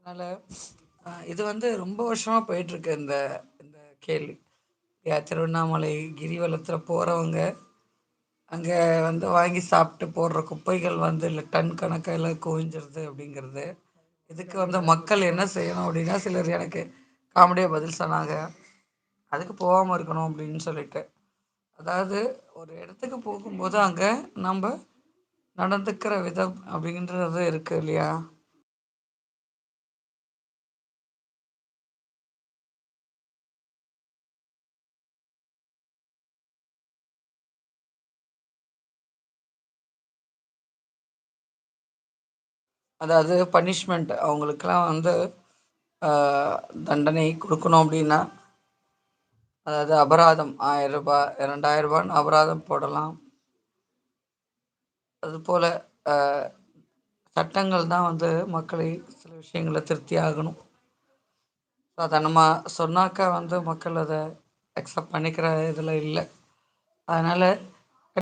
அதனால இது வந்து ரொம்ப வருஷமா போயிட்டுருக்கு இந்த இந்த கேள்வி. திருவண்ணாமலை கிரிவலத்தில் போகிறவங்க அங்கே வந்து வாங்கி சாப்பிட்டு போடுற குப்பைகள் வந்து இல்லை டன் கணக்கில் குவிஞ்சிருது அப்படிங்கிறது. இதுக்கு வந்து மக்கள் என்ன செய்யணும் அப்படின்னா, சிலர் எனக்கு காமெடியாக பதில் சொன்னாங்க, அதுக்கு போகாமல் இருக்கணும் அப்படின்னு சொல்லிட்டு. அதாவது ஒரு இடத்துக்கு போகும்போது அங்கே நம்ம நடந்துக்கிற விதம் அப்படின்றது இருக்கு இல்லையா? அதாவது பனிஷ்மெண்ட் அவங்களுக்கெல்லாம் வந்து தண்டனை கொடுக்கணும் அப்படின்னா, அதாவது அபராதம் 1000 ரூபாய் 2000 ரூபான்னு அபராதம் போடலாம். அதுபோல் சட்டங்கள் தான் வந்து மக்களை சில விஷயங்களை திருப்தி ஆகணும். சாதாரணமாக சொன்னாக்கா வந்து மக்கள் அதை அக்செப்ட் பண்ணிக்கிற இதில் இல்லை. அதனால்